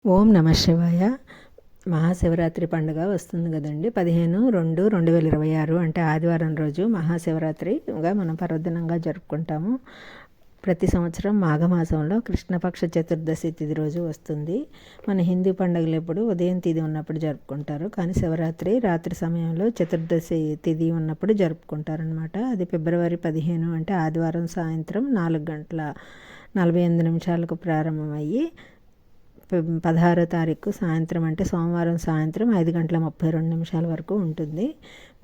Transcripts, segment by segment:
ఓం నమ శివాయ. మహాశివరాత్రి పండుగ వస్తుంది కదండి. 15/2/2026 అంటే ఆదివారం రోజు మహాశివరాత్రిగా మనం పర్వదినంగా జరుపుకుంటాము. ప్రతి సంవత్సరం మాఘమాసంలో కృష్ణపక్ష చతుర్దశి తిథి రోజు వస్తుంది. మన హిందూ పండుగలు ఎప్పుడు ఉదయం తిథి ఉన్నప్పుడు జరుపుకుంటారు, కానీ శివరాత్రి రాత్రి సమయంలో చతుర్దశి తిథి ఉన్నప్పుడు జరుపుకుంటారనమాట. అది ఫిబ్రవరి 15 అంటే ఆదివారం సాయంత్రం 4:48 ప్రారంభమయ్యి 16వ తారీఖు సాయంత్రం అంటే సోమవారం సాయంత్రం 5:32 వరకు ఉంటుంది.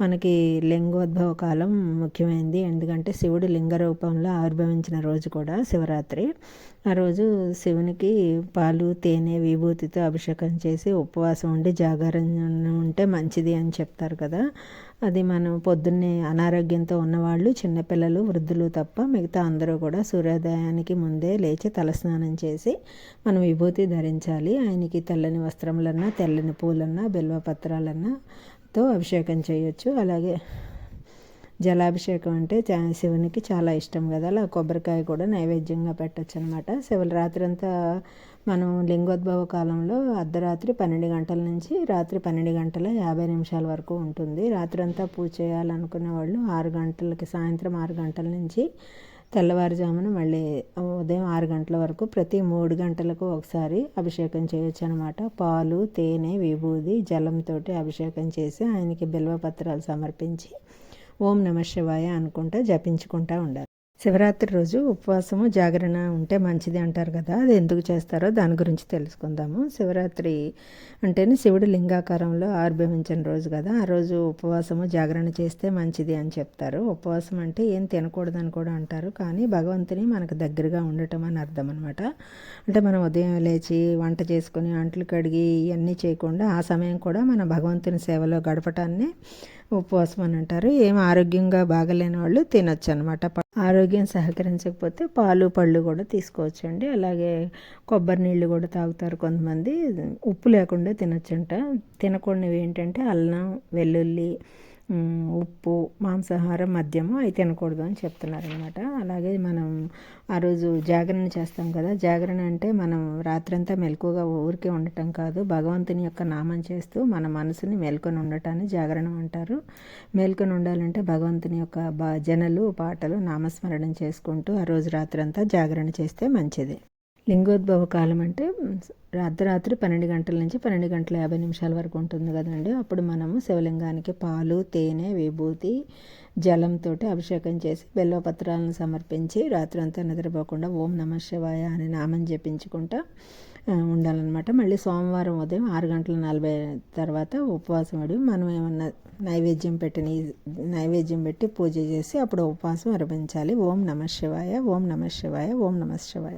మనకి లింగోద్భవ కాలం ముఖ్యమైనది, ఎందుకంటే శివుడు లింగ రూపంలో ఆవిర్భవించిన రోజు కూడా శివరాత్రి. ఆ రోజు శివునికి పాలు తేనె విభూతితో అభిషేకం చేసి ఉపవాసం ఉండి జాగారం ఉంటే మంచిది అని చెప్తారు కదా. అది మనం పొద్దున్నే అనారోగ్యంతో ఉన్నవాళ్ళు, చిన్నపిల్లలు, వృద్ధులు తప్ప మిగతా అందరూ కూడా సూర్యోదయానికి ముందే లేచి తలస్నానం చేసి మనం విభూతి ధరించాలి. ఆయనకి తెల్లని వస్త్రములన్నా తెల్లని పూలన్నా బిల్వపత్రాలన్నా తో అభిషేకం చేయొచ్చు. అలాగే జలాభిషేకం అంటే శివునికి చాలా ఇష్టం కదా, అలా కొబ్బరికాయ కూడా నైవేద్యంగా పెట్టచ్చు అనమాట. శివరాత్రి అంతా మనం లింగోద్భవ కాలంలో అర్ధరాత్రి 12 గంటల నుంచి రాత్రి 12:50 వరకు ఉంటుంది. రాత్రి అంతా పూజ చేయాలనుకునే వాళ్ళు 6 గంటలకి, సాయంత్రం 6 గంటల నుంచి తెల్లవారుజామున మళ్ళీ ఉదయం 6 గంటల వరకు ప్రతి 3 గంటలకు ఒకసారి అభిషేకం చేయొచ్చు అనమాట. పాలు తేనె విభూది జలంతో అభిషేకం చేసి ఆయనకి బిల్వపత్రాలు సమర్పించి ఓం నమ శివాయ అనుకుంటా జపించుకుంటూ ఉండాలి. శివరాత్రి రోజు ఉపవాసము జాగరణ ఉంటే మంచిది అంటారు కదా, అది ఎందుకు చేస్తారో దాని గురించి తెలుసుకుందాము. శివరాత్రి అంటేనే శివుడు లింగాకారంలో ఆవిర్భవించిన రోజు కదా, ఆ రోజు ఉపవాసము జాగరణ చేస్తే మంచిది అని చెప్తారు. ఉపవాసం అంటే ఏం తినకూడదని కూడా అంటారు, కానీ భగవంతుని మనకు దగ్గరగా ఉండటం అని అర్థం అనమాట. అంటే మనం ఉదయం లేచి వంట చేసుకొని అంట్లు కడిగి ఇవన్నీ చేయకుండా ఆ సమయం కూడా మన భగవంతుని సేవలో గడపటాన్ని ఉపవాసం అని అంటారు. ఏం ఆరోగ్యంగా బాగలేని వాళ్ళు తినొచ్చు అనమాట. ఆరోగ్యం సహకరించకపోతే పాలు పళ్ళు కూడా తీసుకోవచ్చండి. అలాగే కొబ్బరి నీళ్ళు కూడా తాగుతారు కొంతమంది. ఉప్పు లేకుండా తినొచ్చంట. తినకూడనివి ఏంటంటే అల్లం, వెల్లుల్లి, ఉప్పు, మాంసాహారం, మద్యము అవి తినకూడదు అని చెప్తున్నారు అనమాట. అలాగే మనం ఆ రోజు జాగరణ చేస్తాం కదా, జాగరణ అంటే మనం రాత్రంతా మెలకుగా ఊరికే ఉండటం కాదు, భగవంతుని యొక్క నామం చేస్తూ మన మనసుని మేల్కొని ఉండటాన్ని జాగరణం అంటారు. మేల్కొని ఉండాలంటే భగవంతుని యొక్క భజనలు పాటలు నామస్మరణం చేసుకుంటూ ఆ రోజు రాత్రంతా జాగరణ చేస్తే మంచిది. లింగోద్భవ కాలం అంటే అర్ధరాత్రి 12 గంటల నుంచి 12:50 వరకు ఉంటుంది కదండి. అప్పుడు మనము శివలింగానికి పాలు తేనె విభూతి జలంతో అభిషేకం చేసి బెల్లపత్రాలను సమర్పించి రాత్రంతా నిద్రపోకుండా ఓం నమ శివాయ అని నామం జపించుకుంటా ఉండాలన్నమాట. మళ్ళీ సోమవారం ఉదయం 6:40 తర్వాత ఉపవాసం పడి మనం ఏమన్నా నైవేద్యం పెట్టి పూజ చేసి అప్పుడు ఉపవాసం విరమించాలి. ఓం నమ శివాయ, ఓం నమ శివాయ, ఓం నమ శివాయ.